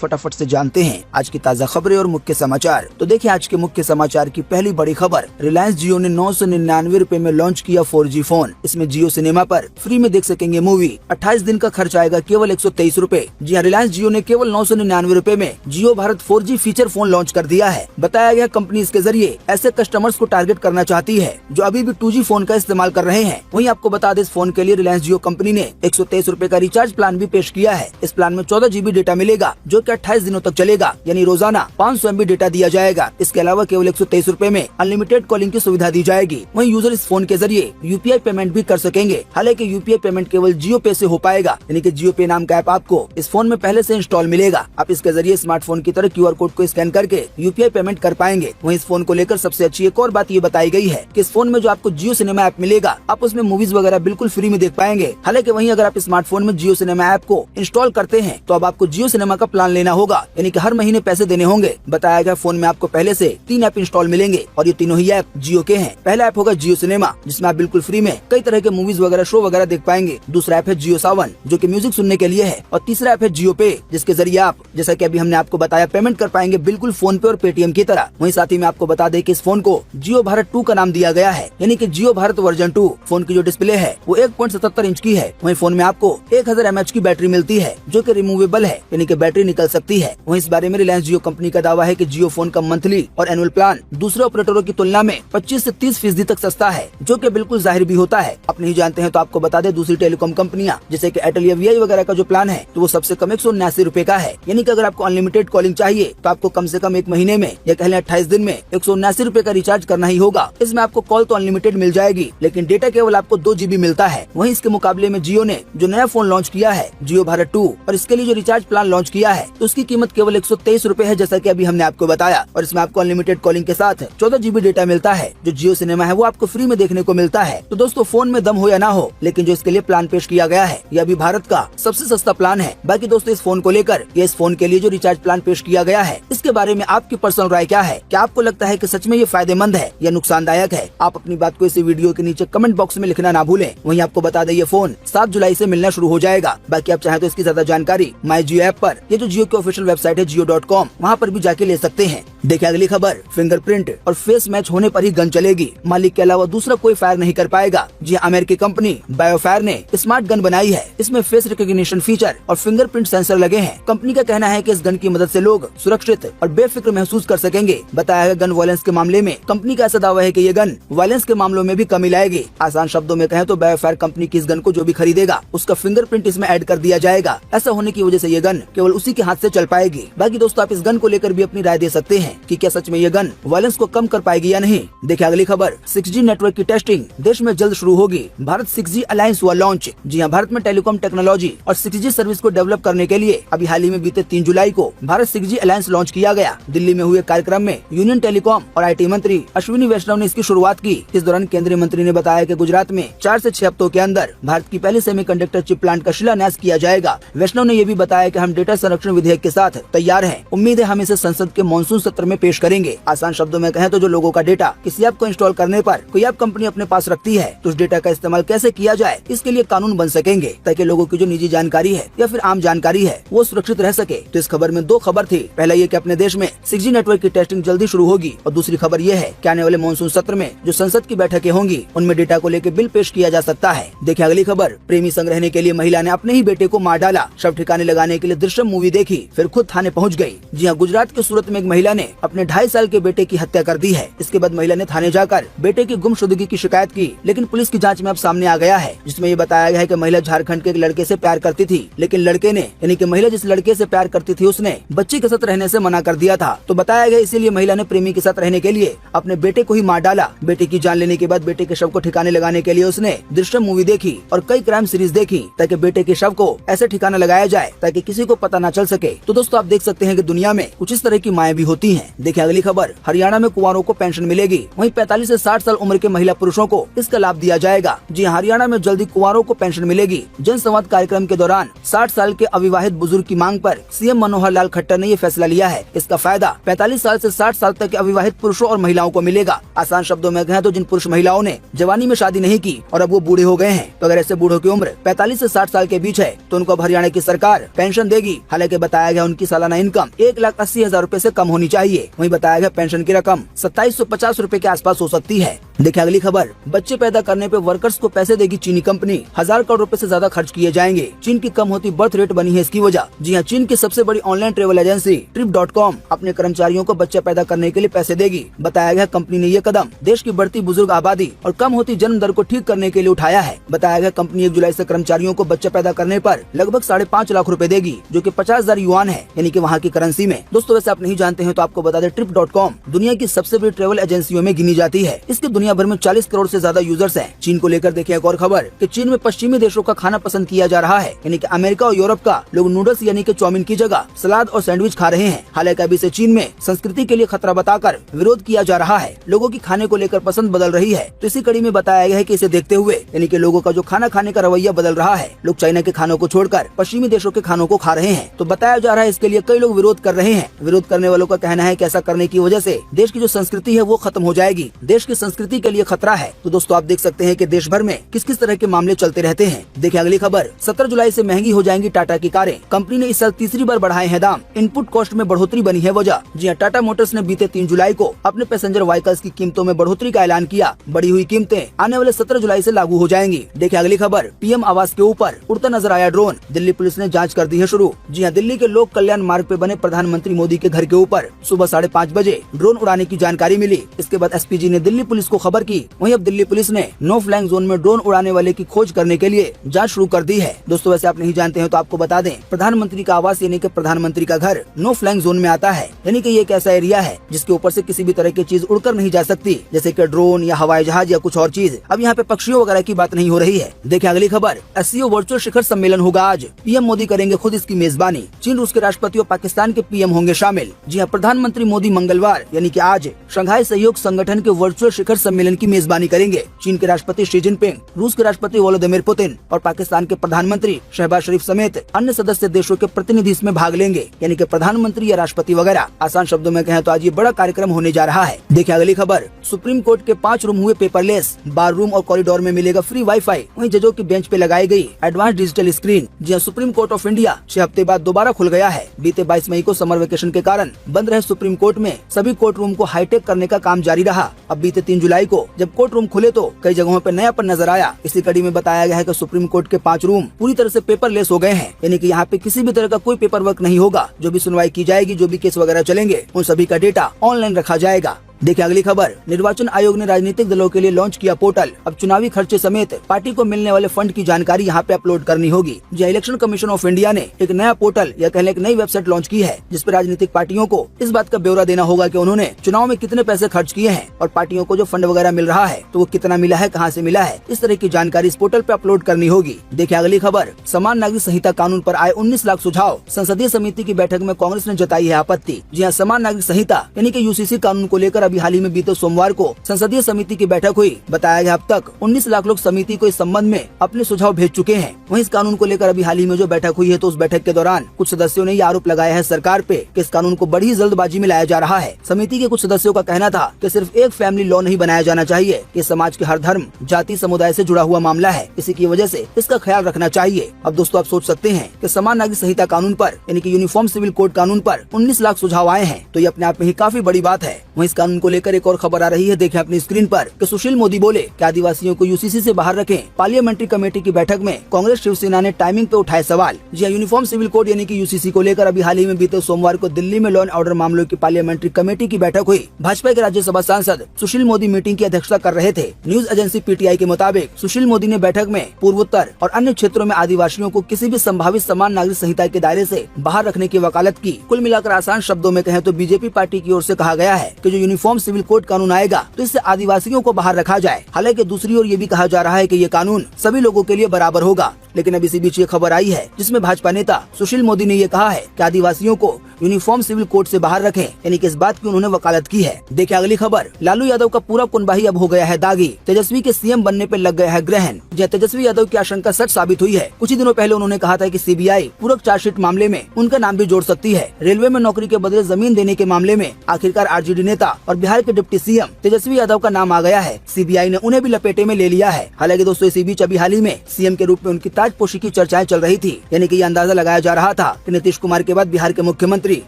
फटाफट से जानते हैं आज की ताज़ा खबरें और मुख्य समाचार। तो देखिए आज के मुख्य समाचार की पहली बड़ी खबर, रिलायंस जियो ने 999 रुपए में लॉन्च किया 4G फोन। इसमें जियो सिनेमा पर फ्री में देख सकेंगे मूवी। 28 दिन का खर्च आएगा केवल 123 रुपए। जी हाँ, रिलायंस जियो ने केवल 999 रुपए में Jio Bharat 4G feature phone launch कर दिया है। बताया गया कंपनी इसके जरिए ऐसे कस्टमर्स को टारगेट करना चाहती है जो अभी भी 2G फोन का इस्तेमाल कर रहे हैं। वहीं आपको बता दें, इस फोन के लिए रिलायंस जियो कंपनी ने 123 रुपए का रिचार्ज प्लान भी पेश किया है। इस प्लान में 14 GB डेटा मिलेगा जो कि 28 दिनों तक चलेगा, यानी रोजाना 500 MB डेटा दिया जाएगा। इसके अलावा केवल 123 रुपए में अनलिमिटेड कॉलिंग की सुविधा दी जाएगी। वहीं यूजर इस फोन के जरिए UPI पेमेंट भी कर सकेंगे। हालांकि UPI पेमेंट केवल जियो पे से हो पाएगा, यानी कि जियो पे नाम का ऐप आपको इस फोन में पहले से इंस्टॉल मिलेगा। आप इसके जरिए स्मार्टफोन की तरह QR कोड को स्कैन करके UPI पेमेंट कर पाएंगे। वहीं इस फोन को लेकर सबसे अच्छी एक और बात ये बताई गई है कि इस फोन में जो आपको जियो सिनेमा ऐप मिलेगा, आप उसमें मूवीज वगैरह बिल्कुल फ्री में देख पाएंगे। हालांकि वहीं अगर आप स्मार्टफोन में जियो सिनेमा ऐप को इंस्टॉल करते हैं तो अब आपको जियो सिनेमा का प्लान लेना होगा, यानी कि हर महीने पैसे देने होंगे। बताया गया फोन में आपको पहले से 3 ऐप इंस्टॉल मिलेंगे और ये तीनों ही ऐप जियो के हैं। पहला ऐप होगा जियो सिनेमा, जिसमें आप बिल्कुल फ्री में कई तरह के मूवीज वगैरह शो वगैरह देख पाएंगे। दूसरा ऐप है जियो सावन, जो कि म्यूजिक सुनने के लिए है। और तीसरा ऐप है जियो पे, जिसके जरिए आप, जैसा कि अभी हमने आपको बताया, पेमेंट कर पाएंगे बिल्कुल फोन पे और पेटीएम की तरह। वहीं साथ ही में आपको बता दें कि इस फोन को जियो भारत 2 का नाम दिया गया है, यानी कि जियो भारत वर्जन 2। फोन की जो डिस्प्ले है वो 1.77 इंच की है। वहीं फोन में आपको 1000 mAh की बैटरी मिलती है, जो कि रिमूवेबल है, यानी कि बैटरी निकल सकती है। वहीं इस बारे में रिलायंस जियो कंपनी का दावा है कि जियो फोन का मंथली और एनुअल प्लान दूसरे ऑपरेटरों की तुलना में 25 से 30% तक सस्ता है, जो कि बिल्कुल जाहिर भी होता है। आप नहीं जानते हैं तो आपको बता दें, दूसरी टेलीकॉम कंपनियां जैसे कि एयरटेल या VI वगैरह का जो प्लान है तो वो सबसे कम 179 रुपए का है। यानी कि अगर आपको अनलिमिटेड कॉलिंग चाहिए तो आपको कम से कम एक महीने में या कह लें 28 दिन में 179 रुपए का रिचार्ज करना ही होगा। इसमें आपको कॉल तो अनलिमिटेड मिल जाएगी, लेकिन डेटा केवल आपको 2 GB मिलता है। वहीं इसके मुकाबले में जियो ने जो नया फोन लॉन्च किया है जियो भारत 2, और इसके लिए जो रिचार्ज प्लान लॉन्च किया है तो उसकी कीमत केवल 123 रुपए है, जैसा कि अभी हमने आपको बताया। और इसमें आपको अनलिमिटेड कॉलिंग के साथ 14 GB डेटा मिलता है। जो जियो सिनेमा है वो आपको फ्री में देखने को मिलता है। तो दोस्तों, फोन में दम हो या ना हो, लेकिन जो इसके लिए प्लान पेश किया गया है यह अभी भारत का सबसे सस्ता प्लान है। बाकी दोस्तों, इस फोन को लेकर या इस फोन के लिए जो रिचार्ज प्लान पेश किया गया है, इसके बारे में आपकी पर्सनल राय क्या है? क्या आपको लगता है कि सच में ये फायदेमंद है या नुकसानदायक है? आप अपनी बात को इस वीडियो के नीचे कमेंट बॉक्स में लिखना ना भूलें। वहीं आपको बता दें, ये फोन 7 जुलाई से मिलना शुरू हो जाएगा। बाकी आप चाहें तो इसकी ज्यादा जानकारी माई जियो ऐप पर, ये जो जियो की ऑफिशियल वेबसाइट है jiyo.com, वहाँ पर भी जाके ले सकते हैं। देखिए अगली खबर, फिंगरप्रिंट और फेस मैच होने पर ही गन चलेगी। मालिक के अलावा दूसरा कोई फायर नहीं कर पाएगा। जी, अमेरिकी कंपनी बायोफायर ने स्मार्ट गन बनाई है। इसमें फेस रिकॉग्निशन फीचर और फिंगरप्रिंट सेंसर लगे हैं। कंपनी का कहना है कि इस गन की मदद से लोग सुरक्षित और बेफिक्र महसूस कर सकेंगे। बताया गया गन वायलेंस के मामले में कंपनी का ऐसा दावा है कि ये गन वायलेंस के मामलों में भी कमी लाएगी। आसान शब्दों में कहें तो बायोफायर कंपनी की इस गन को जो भी खरीदेगा उसका फिंगरप्रिंट इसमें ऐड कर दिया जाएगा। ऐसा होने की वजह से ये गन केवल उसी के हाथ से चल पाएगी। बाकी दोस्तों, आप इस गन को लेकर भी अपनी राय दे सकते हैं कि क्या सच में ये गन वायलेंस को कम कर पाएगी या नहीं। देखिए अगली खबर, 6G नेटवर्क की टेस्टिंग देश में जल्द शुरू होगी। भारत 6G अलायंस हुआ लॉन्च। जी हां, भारत में टेलीकॉम टेक्नोलॉजी और 6G सर्विस को डेवलप करने के लिए अभी हाल ही में बीते 3 जुलाई को भारत 6G अलायंस लॉन्च किया गया। दिल्ली में हुए कार्यक्रम में यूनियन टेलीकॉम और IT मंत्री अश्विनी वैष्णव ने इसकी शुरुआत की। इस दौरान केंद्रीय मंत्री ने बताया कि गुजरात में 4 से 6 हफ्तों के अंदर भारत की पहली सेमीकंडक्टर चिप प्लांट का शिलान्यास किया जाएगा। वैष्णव ने ये भी बताया कि हम डेटा संरक्षण विधेयक के साथ तैयार हैं। उम्मीद है हम इसे संसद के मॉनसून सत्र में पेश करेंगे। आसान शब्दों में कहें तो जो लोगों का डेटा किसी ऐप को इंस्टॉल करने पर कोई ऐप कंपनी अपने पास रखती है तो उस डेटा का इस्तेमाल कैसे किया जाए, इसके लिए कानून बन सकेंगे, ताकि लोगों की जो निजी जानकारी है या फिर आम जानकारी है वो सुरक्षित रह सके। तो इस खबर में 2 खबर थी। पहला ये कि अपने देश में 6G नेटवर्क की टेस्टिंग जल्दी शुरू होगी, और दूसरी खबर ये है कि आने वाले मॉनसून सत्र में जो संसद की बैठकें होंगी उनमें डेटा को लेकर बिल पेश किया जा सकता है। देखिए अगली खबर, प्रेमी संग रहने के लिए महिला ने अपने ही बेटे को मार डाला। शव ठिकाने लगाने के लिए दृश्यम मूवी देखी, फिर खुद थाने पहुँच गयी। जी हाँ, गुजरात के सूरत में एक महिला ने अपने 2.5 साल के बेटे की हत्या कर दी है। इसके बाद महिला ने थाने जाकर बेटे की गुमशुदगी की शिकायत की, लेकिन पुलिस की जांच में अब सामने आ गया है, जिसमें ये बताया गया है कि महिला झारखंड के एक लड़के से प्यार करती थी, लेकिन लड़के ने, यानी कि महिला जिस लड़के से प्यार करती थी उसने बच्ची के साथ रहने से मना कर दिया था। तो बताया गया इसीलिए महिला ने प्रेमी के साथ रहने के लिए अपने बेटे को ही मार डाला। बेटे की जान लेने के बाद बेटे के शव को ठिकाने लगाने के लिए उसने दृश्यम मूवी देखी और कई क्राइम सीरीज देखी, ताकि बेटे के शव को ऐसे ठिकाना लगाया जाए ताकि किसी को पता न चल सके। तो दोस्तों, आप देख सकते हैं कि दुनिया में कुछ इस तरह की माएँ भी होती हैं। देखिए अगली खबर, हरियाणा में कुंवारों को पेंशन मिलेगी। वहीं 45 से 60 साल उम्र के महिला पुरुषों को इसका लाभ दिया जाएगा। जी, हरियाणा में जल्दी कुंवारों को पेंशन मिलेगी। जन संवाद कार्यक्रम के दौरान 60 साल के अविवाहित बुजुर्ग की मांग पर CM मनोहर लाल खट्टर ने ये फैसला लिया है। इसका फायदा 45 साल से 60 साल तक के अविवाहित पुरुषों और महिलाओं को मिलेगा। आसान शब्दों में कहें तो जिन पुरुष महिलाओं ने जवानी में शादी नहीं की और अब वो बूढ़े हो गए हैं, तो अगर ऐसे बूढ़ों की उम्र 45 से 60 साल के बीच है तो उनको अब हरियाणा की सरकार पेंशन देगी। हालांकि बताया गया उनकी सालाना इनकम 1,80,000 रूपए से कम होनी चाहिए। वहीं बताया गया पेंशन की रकम 2750 रूपए के आसपास हो सकती है। देखिए अगली खबर, बच्चे पैदा करने पे वर्कर्स को पैसे देगी चीनी कंपनी, 1000 करोड़ रुपए से ज्यादा खर्च किए जाएंगे। चीन की कम होती बर्थ रेट बनी है इसकी वजह। जी हाँ, चीन की सबसे बड़ी ऑनलाइन ट्रेवल एजेंसी Trip.com अपने कर्मचारियों को बच्चा पैदा करने के लिए पैसे देगी। बताया गया कंपनी ने ये कदम देश की बढ़ती बुजुर्ग आबादी और कम होती जन्म दर को ठीक करने के लिए उठाया है। बताया गया कंपनी 1 जुलाई से कर्मचारियों को बच्चा पैदा करने पर लगभग 5.5 लाख रूपए देगी, जो कि 50,000 युआन है, यानी कि वहाँ की करेंसी में। दोस्तों वैसे आप नहीं जानते हैं तो आपको बता दें, Trip.com दुनिया की सबसे बड़ी ट्रेवल एजेंसियों में गिनी जाती है। इसके दुनिया भर में 40 करोड़ से ज्यादा यूजर्स हैं। चीन को लेकर देखिए एक और खबर कि चीन में पश्चिमी देशों का खाना पसंद किया जा रहा है, यानी कि अमेरिका और यूरोप का लोग नूडल्स यानी कि चाउमीन की जगह सलाद और सैंडविच खा रहे हैं। हालांकि अभी से चीन में संस्कृति के लिए खतरा बताकर विरोध किया जा रहा है। लोगों की खाने को लेकर पसंद बदल रही है। तो इसी कड़ी में बताया गया है कि इसे देखते हुए, यानी कि लोगों का जो खाना खाने का रवैया बदल रहा है, लोग चाइना के खानों को छोड़कर पश्चिमी देशों के खानों को खा रहे हैं। तो बताया जा रहा है इसके लिए कई लोग विरोध कर रहे हैं। विरोध करने वालों का कहना है कि ऐसा करने की वजह से देश की जो संस्कृति है वो खत्म हो जाएगी, देश की संस्कृति के लिए खतरा है। तो दोस्तों आप देख सकते हैं कि देश भर में किस किस तरह के मामले चलते रहते हैं। देखिए अगली खबर, 17 जुलाई से महंगी हो जाएंगी टाटा की कारें। कंपनी ने इस साल तीसरी बार बढ़ाए हैं दाम। इनपुट कॉस्ट में बढ़ोतरी बनी है वजह। जी हाँ, टाटा मोटर्स ने बीते 3 जुलाई को अपने पैसेंजर व्हीकल्स की कीमतों में बढ़ोतरी का ऐलान किया। बढ़ी हुई कीमतें आने वाले 17 जुलाई से लागू हो जाएंगी। देखिए अगली खबर, पीएम आवास के ऊपर उड़ता नजर आया ड्रोन। दिल्ली पुलिस ने जाँच कर दी है शुरू। जी हाँ, दिल्ली के लोक कल्याण मार्ग पे बने प्रधानमंत्री मोदी के घर के ऊपर सुबह 5:30 बजे ड्रोन उड़ाने की जानकारी मिली। इसके बाद एसपीजी ने दिल्ली पुलिस को खबर की। वहीं अब दिल्ली पुलिस ने नो फ्लाइंग जोन में ड्रोन उड़ाने वाले की खोज करने के लिए जांच शुरू कर दी है। दोस्तों वैसे आप नहीं जानते हैं तो आपको बता दें, प्रधानमंत्री का आवास यानी कि प्रधानमंत्री का घर नो फ्लाइंग जोन में आता है, यानी कि ये एक ऐसा एरिया है जिसके ऊपर से किसी भी तरह की चीज उड़कर नहीं जा सकती, जैसे कि ड्रोन या हवाई जहाज या कुछ और चीज। अब यहाँ पे पक्षियों वगैरह की बात नहीं हो रही है। देखिए अगली खबर, एससीओ वर्चुअल शिखर सम्मेलन होगा आज। पीएम मोदी करेंगे खुद इसकी मेजबानी। चीन, रूस के राष्ट्रपति और पाकिस्तान के पीएम होंगे शामिल। जी हाँ, प्रधानमंत्री मोदी मंगलवार यानी कि आज शंघाई सहयोग संगठन के वर्चुअल शिखर सम्मेलन की मेजबानी करेंगे। चीन के राष्ट्रपति शी जिनपिंग, रूस के राष्ट्रपति व्लादिमीर पुतिन और पाकिस्तान के प्रधानमंत्री शहबाज शरीफ समेत अन्य सदस्य देशों के प्रतिनिधि इसमें भाग लेंगे, यानी कि प्रधानमंत्री या राष्ट्रपति वगैरह। आसान शब्दों में कहें तो आज ये बड़ा कार्यक्रम होने जा रहा है। देखिए अगली खबर, सुप्रीम कोर्ट के 5 रूम हुए पेपरलेस। बार रूम और कॉरिडोर में मिलेगा फ्री वाईफाई। वहीं जजों की बेंच पे लगाई गई एडवांस डिजिटल स्क्रीन। जी हाँ, सुप्रीम कोर्ट ऑफ इंडिया 6 हफ्ते बाद दोबारा खुल गया है। बीते 22 मई को समर वेकेशन के कारण बंद रहे सुप्रीम कोर्ट में सभी कोर्ट रूम को हाईटेक करने का काम जारी रहा। अब बीते 3 जुलाई को जब कोर्ट रूम खुले तो कई जगहों पर नयापन नजर आया। इसी कड़ी में बताया गया है कि सुप्रीम कोर्ट के 5 रूम पूरी तरह से पेपरलेस हो गए हैं, यानी कि यहाँ पे किसी भी तरह का कोई पेपर वर्क नहीं होगा। जो भी सुनवाई की जाएगी, जो भी केस वगैरह चलेंगे, उन सभी का डेटा ऑनलाइन रखा जाएगा। देखिए अगली खबर, निर्वाचन आयोग ने राजनीतिक दलों के लिए लॉन्च किया पोर्टल। अब चुनावी खर्चे समेत पार्टी को मिलने वाले फंड की जानकारी यहाँ पे अपलोड करनी होगी। जो इलेक्शन कमीशन ऑफ इंडिया ने एक नया पोर्टल या कहले एक नई वेबसाइट लॉन्च की है, जिसपे राजनीतिक पार्टियों को इस बात का ब्यौरा देना होगा कि उन्होंने चुनाव में कितने पैसे खर्च किए हैं और पार्टियों को जो फंड वगैरह मिल रहा है तो वो कितना मिला है, कहाँ से मिला है, इस तरह की जानकारी इस पोर्टल पे अपलोड करनी होगी। देखिए अगली खबर, समान नागरिक संहिता कानून पर आए 19 लाख सुझाव। संसदीय समिति की बैठक में कांग्रेस ने जताई है आपत्ति। जी हाँ, समान नागरिक संहिता यानी कि यूसीसी कानून को लेकर अभी हाल ही में बीते सोमवार को संसदीय समिति की बैठक हुई। बताया गया अब तक 19 लाख लोग समिति को इस संबंध में अपने सुझाव भेज चुके हैं। वहीं इस कानून को लेकर अभी हाल ही में जो बैठक हुई है तो उस बैठक के दौरान कुछ सदस्यों ने ये आरोप लगाया है सरकार पे कि इस कानून को बड़ी जल्दबाजी में लाया जा रहा है। समिति के कुछ सदस्यों का कहना था कि सिर्फ एक फैमिली लॉ नहीं बनाया जाना चाहिए, कि समाज के हर धर्म, जाति, समुदाय से जुड़ा हुआ मामला है, इसी की वजह से इसका ख्याल रखना चाहिए। अब दोस्तों आप सोच सकते हैं कि समान नागरिक संहिता कानून पर यानी कि यूनिफॉर्म सिविल कोड कानून पर 19 लाख सुझाव आए हैं, तो ये अपने आप में ही काफी बड़ी बात है। वहीं इस कानून को लेकर एक और खबर आ रही है, देखिए अपनी स्क्रीन पर कि सुशील मोदी बोले कि आदिवासियों को यूसीसी से बाहर रखें। पार्लियामेंट्री कमेटी की बैठक में कांग्रेस शिवसेना ने टाइमिंग पे उठाए सवाल। जी हाँ, यूनिफॉर्म सिविल कोड यानी कि यूसीसी को लेकर अभी हाल ही में बीते सोमवार को दिल्ली में लॉ एंड ऑर्डर मामलों की पार्लियामेंट्री कमेटी की बैठक हुई। भाजपा के राज्यसभा सांसद सुशील मोदी मीटिंग की अध्यक्षता कर रहे थे। न्यूज एजेंसी पीटीआई के मुताबिक सुशील मोदी ने बैठक में पूर्वोत्तर और अन्य क्षेत्रों में आदिवासियों को किसी भी संभावित समान नागरिक संहिता के दायरे से बाहर रखने की वकालत की। कुल मिलाकर आसान शब्दों में कहें तो बीजेपी पार्टी की ओर से कहा गया है कि जो यूनिफॉर्म सिविल कोड कानून आएगा तो इससे आदिवासियों को बाहर रखा जाए। हालांकि दूसरी ओर ये भी कहा जा रहा है कि ये कानून सभी लोगों के लिए बराबर होगा। लेकिन अब इसी बीच ये खबर आई है जिसमें भाजपा नेता सुशील मोदी ने ये कहा है कि आदिवासियों को यूनिफॉर्म सिविल कोड से बाहर रखें, यानी कि इस बात की उन्होंने वकालत की है। देखिए अगली खबर, लालू यादव का पूरा कुनबाही अब हो गया है दागी। तेजस्वी के सीएम बनने पर लग गया है ग्रहण। जहाँ तेजस्वी यादव की आशंका सच साबित हुई है। कुछ ही दिनों पहले उन्होंने कहा था कि सीबीआई पूरक चार्जशीट मामले में उनका नाम भी जोड़ सकती है। रेलवे में नौकरी के बदले जमीन देने के मामले में आखिरकार आरजेडी नेता और बिहार के डिप्टी सीएम तेजस्वी यादव का नाम आ गया है। सीबीआई ने उन्हें भी लपेटे में ले लिया है। हालांकि दोस्तों इसी बीच अभी हाल ही में सीएम के रूप में उनकी राजपोशी की चर्चाएं चल रही थी, यानी कि ये अंदाजा लगाया जा रहा था कि नीतीश कुमार के बाद बिहार के मुख्यमंत्री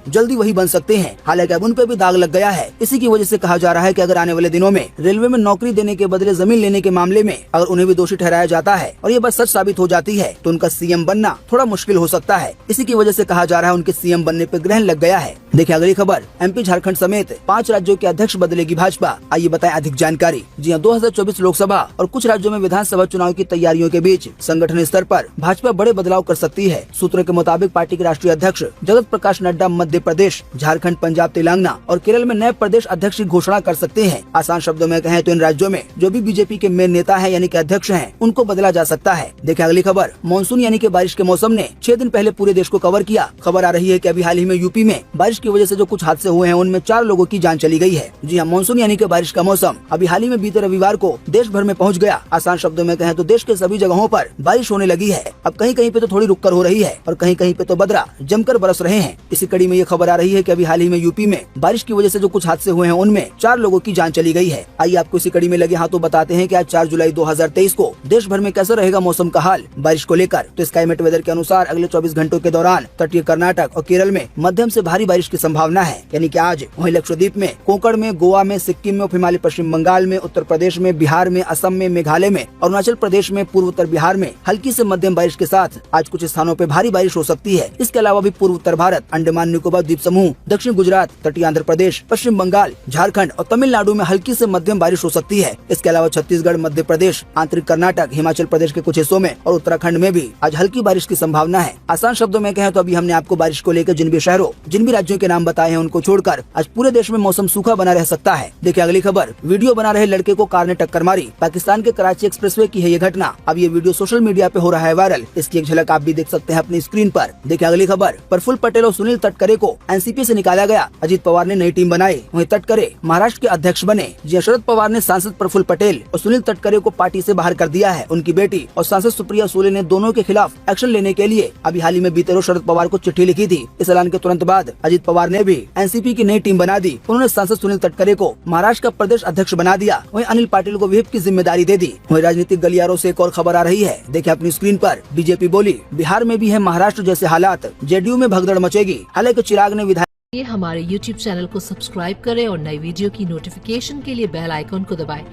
जल्दी वही बन सकते हैं। हालांकि अब उन पे भी दाग लग गया है। इसी की वजह से कहा जा रहा है कि अगर आने वाले दिनों में रेलवे में नौकरी देने के बदले जमीन लेने के मामले में अगर उन्हें भी दोषी ठहराया जाता है और ये बात सच साबित हो जाती है तो उनका सीएम बनना थोड़ा मुश्किल हो सकता है। इसी की वजह से कहा जा रहा है उनके सीएम बनने पर ग्रहण लग गया है। देखिए अगली खबर, एमपी झारखंड समेत 5 राज्यों के अध्यक्ष बदलेगी भाजपा। आइए बताएं अधिक जानकारी। जी हाँ, 2024 लोकसभा और कुछ राज्यों में विधानसभा चुनाव की तैयारियों के बीच संगठन स्तर पर भाजपा बड़े बदलाव कर सकती है। सूत्रों के मुताबिक पार्टी के राष्ट्रीय अध्यक्ष जगत प्रकाश नड्डा मध्य प्रदेश, झारखंड, पंजाब, तेलंगाना और केरल में नए प्रदेश अध्यक्ष की घोषणा कर सकते हैं। आसान शब्दों में कहें तो इन राज्यों में जो भी बीजेपी के मेन नेता है यानी कि अध्यक्ष हैं, उनको बदला जा सकता है। देखिए अगली खबर, मानसून यानी कि बारिश के मौसम ने 6 दिन पहले पूरे देश को कवर किया। खबर आ रही है कि अभी हाल ही में यूपी में बारिश की वजह से जो कुछ हादसे हुए हैं उनमें 4 लोगों की जान चली गई है। जी हाँ, मानसून यानी कि बारिश का मौसम अभी हाल ही में बीते रविवार को देश भर में पहुंच गया। आसान शब्दों में कहें तो देश के सभी जगहों पर बारिश होने लगी है। अब कहीं कहीं पे तो थोड़ी रुककर हो रही है और कहीं कहीं पे तो बदरा जमकर बरस रहे हैं। इसी कड़ी में ये खबर आ रही है कि अभी हाल ही में यूपी में बारिश की वजह से जो कुछ हादसे हुए हैं उनमें 4 लोगों की जान चली गई है। आइए आपको इसी कड़ी में लगे हाथों बताते हैं कि आज 4 जुलाई 2023 को देश भर में कैसा रहेगा मौसम का हाल बारिश को लेकर। तो स्काईमेट वेदर के अनुसार अगले 24 घंटों के दौरान तटीय कर्नाटक और केरल में मध्यम से भारी बारिश की संभावना है, यानी कि आज वहीं लक्षद्वीप में, कोंकण में, गोवा में, सिक्किम में, हिमालय पश्चिम बंगाल में, उत्तर प्रदेश में, बिहार में, असम में, मेघालय में, अरुणाचल प्रदेश में, पूर्व उत्तर बिहार में हल्की से मध्यम बारिश के साथ आज कुछ स्थानों पर भारी बारिश हो सकती है। इसके अलावा भी पूर्व उत्तर भारत, अंडमान निकोबार द्वीप समूह, दक्षिण गुजरात, तटीय आंध्र प्रदेश, पश्चिम बंगाल, झारखंड और तमिलनाडु में हल्की से मध्यम बारिश हो सकती है। इसके अलावा छत्तीसगढ़, मध्य प्रदेश, आंतरिक कर्नाटक, हिमाचल प्रदेश के कुछ हिस्सों में और उत्तराखंड में भी आज हल्की बारिश की संभावना है। आसान शब्दों में कहें तो अभी हमने आपको बारिश को लेकर जिन भी शहरों, जिन भी राज्यों के नाम बताए हैं उनको छोड़कर आज पूरे देश में मौसम सूखा बना रह सकता है। देखिए अगली खबर, वीडियो बना रहे लड़के को कार ने टक्कर मारी। पाकिस्तान के कराची एक्सप्रेसवे की है ये घटना। अब ये वीडियो सोशल मीडिया पे हो रहा है वायरल। इसकी एक झलक आप भी देख सकते हैं अपनी स्क्रीन पर। देखिए अगली खबर, प्रफुल्ल पटेल और सुनील तटकरे को एनसीपी से निकाला गया। अजित पवार ने नई टीम बनाई, वहीं तटकरे महाराष्ट्र के अध्यक्ष बने। जी शरद पवार ने सांसद प्रफुल्ल पटेल और सुनील तटकरे को पार्टी से बाहर कर दिया है। उनकी बेटी और सांसद सुप्रिया सुले ने दोनों के खिलाफ एक्शन लेने के लिए अभी हाल ही में बीते रोज शरद पवार को चिट्ठी लिखी थी। इस ऐलान के तुरंत बाद अजित पवार ने भी एनसीपी की नई टीम बना दी। उन्होंने सांसद सुनील तटकरे को महाराष्ट्र का प्रदेश अध्यक्ष बना दिया। वहीं अनिल पाटिल को व्हिप की जिम्मेदारी दे दी। वहीं राजनीतिक गलियारों से एक और खबर आ रही है। देखिए अपनी स्क्रीन पर, बीजेपी बोली बिहार में भी है महाराष्ट्र जैसे हालात, जेडीयू में भगदड़ मचेगी। हालांकि चिराग ने विधायक हमारे YouTube चैनल को सब्सक्राइब करें और नई वीडियो की नोटिफिकेशन के लिए बेल आइकॉन को दबाएं।